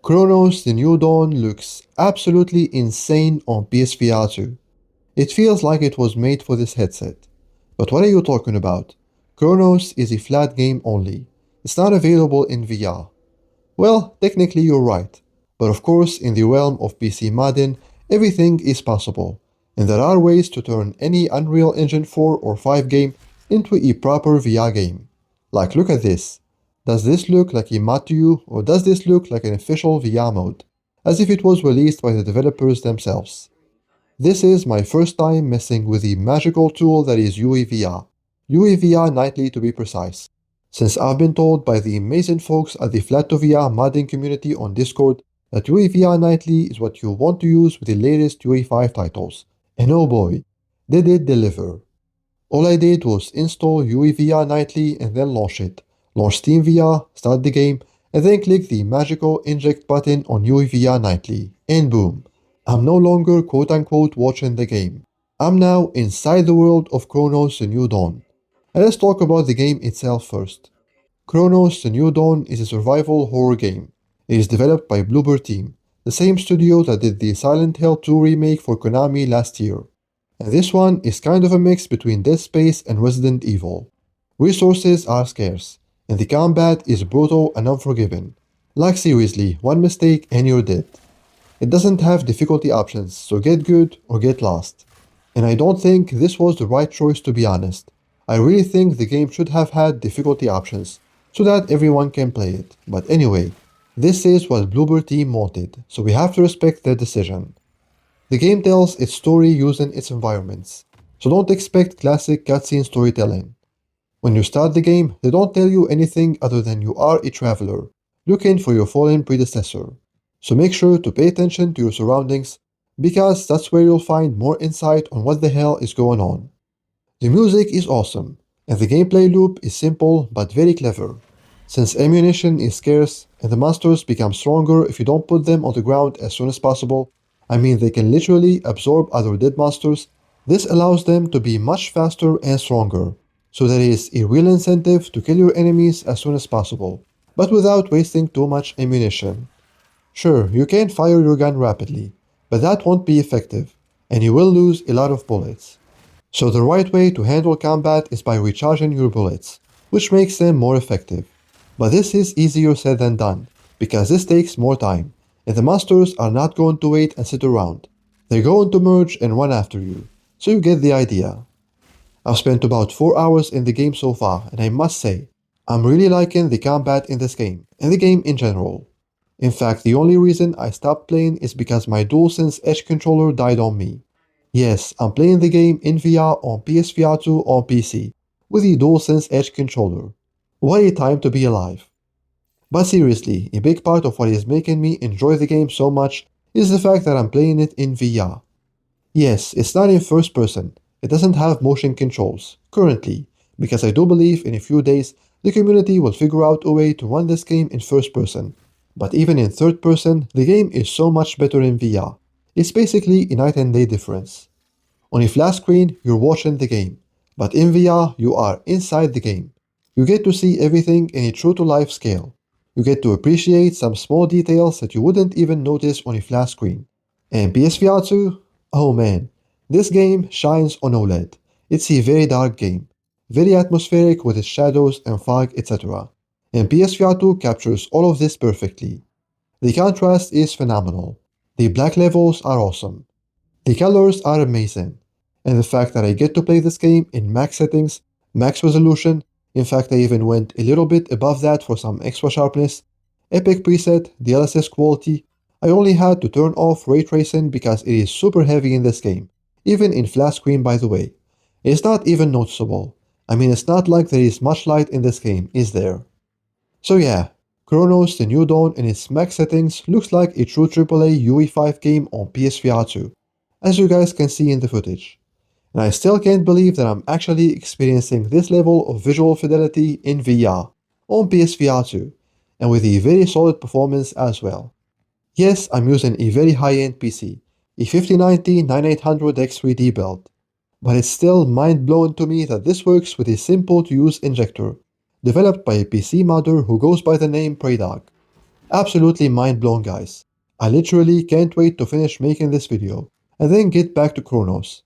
Kronos The New Dawn looks absolutely insane on PSVR 2. It feels like it was made for this headset. But what are you talking about? Kronos is a flat game only. It's not available in VR. Well, technically you're right. But of course, in the realm of PC modding, everything is possible. And there are ways to turn any Unreal Engine 4 or 5 game into a proper VR game. Like, look at this. Does this look like a mod to you, or does this look like an official VR mode? As if it was released by the developers themselves. This is my first time messing with the magical tool that is UEVR. UEVR Nightly to be precise. Since I've been told by the amazing folks at the Flat2VR modding community on Discord that UEVR Nightly is what you want to use with the latest UE5 titles. And oh boy, they did deliver. All I did was install UEVR Nightly and then launch it. Launch SteamVR, start the game, and then click the magical inject button on UEVR Nightly. And boom. I'm no longer quote-unquote watching the game. I'm now inside the world of Kronos The New Dawn. And let's talk about the game itself first. Kronos The New Dawn is a survival horror game. It is developed by Bloober Team, the same studio that did the Silent Hill 2 remake for Konami last year. And this one is kind of a mix between Dead Space and Resident Evil. Resources are scarce, and the combat is brutal and unforgiving. Like seriously, one mistake and you're dead. It doesn't have difficulty options, so get good or get lost. And I don't think this was the right choice, to be honest. I really think the game should have had difficulty options, so that everyone can play it. But anyway, this is what Bloober Team wanted, so we have to respect their decision. The game tells its story using its environments, so don't expect classic cutscene storytelling. When you start the game, they don't tell you anything other than you are a traveler, looking for your fallen predecessor. So make sure to pay attention to your surroundings, because that's where you'll find more insight on what the hell is going on. The music is awesome, and the gameplay loop is simple but very clever. Since ammunition is scarce, and the monsters become stronger if you don't put them on the ground as soon as possible, I mean they can literally absorb other dead monsters, this allows them to be much faster and stronger, so there is a real incentive to kill your enemies as soon as possible, but without wasting too much ammunition. Sure, you can fire your gun rapidly, but that won't be effective, and you will lose a lot of bullets. So the right way to handle combat is by recharging your bullets, which makes them more effective. But this is easier said than done, because this takes more time, and the monsters are not going to wait and sit around. They're going to merge and run after you, so you get the idea. I've spent about 4 hours in the game so far, and I must say, I'm really liking the combat in this game, and the game in general. In fact, the only reason I stopped playing is because my DualSense Edge controller died on me. Yes, I'm playing the game in VR on PSVR 2 on PC, with the DualSense Edge controller. What a time to be alive. But seriously, a big part of what is making me enjoy the game so much is the fact that I'm playing it in VR. Yes, it's not in first person, it doesn't have motion controls, currently, because I do believe in a few days the community will figure out a way to run this game in first person. But even in third person, the game is so much better in VR. It's basically a night and day difference. On a flat screen, you're watching the game, but in VR, you are inside the game. You get to see everything in a true-to-life scale. You get to appreciate some small details that you wouldn't even notice on a flat screen. And PSVR 2? Oh man, this game shines on OLED. It's a very dark game, very atmospheric with its shadows and fog, etc. And PSVR 2 captures all of this perfectly. The contrast is phenomenal. The black levels are awesome. The colors are amazing. And the fact that I get to play this game in max settings, max resolution, in fact I even went a little bit above that for some extra sharpness, epic preset, DLSS quality, I only had to turn off ray tracing because it is super heavy in this game, even in flat screen by the way. It's not even noticeable. I mean it's not like there is much light in this game, is there? So yeah, Kronos The New Dawn in its max settings looks like a true AAA UE5 game on PSVR 2, as you guys can see in the footage. And I still can't believe that I'm actually experiencing this level of visual fidelity in VR, on PSVR 2, and with a very solid performance as well. Yes, I'm using a very high-end PC, a 5090-9800X 3D build, but it's still mind-blowing to me that this works with a simple-to-use injector, developed by a PC modder who goes by the name PreyDog. Absolutely mind-blown, guys. I literally can't wait to finish making this video and then get back to Kronos.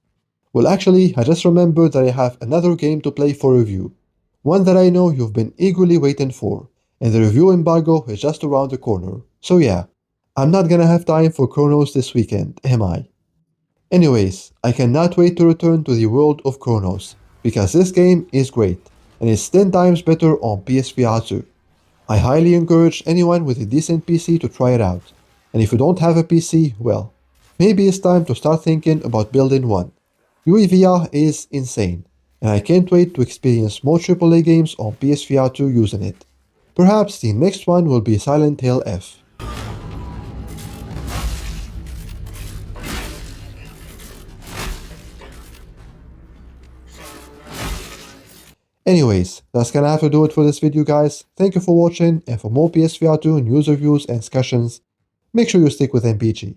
Well, actually, I just remembered that I have another game to play for review. One that I know you've been eagerly waiting for, and the review embargo is just around the corner. So yeah, I'm not gonna have time for Kronos this weekend, am I? Anyways, I cannot wait to return to the world of Kronos, because this game is great, and it's 10 times better on PSVR 2. I highly encourage anyone with a decent PC to try it out, and if you don't have a PC, well, maybe it's time to start thinking about building one. UEVR is insane, and I can't wait to experience more AAA games on PSVR 2 using it. Perhaps the next one will be Silent Hill F. Anyways, that's gonna have to do it for this video, guys. Thank you for watching, and for more PSVR 2 news, reviews, and discussions, make sure you stick with MPG.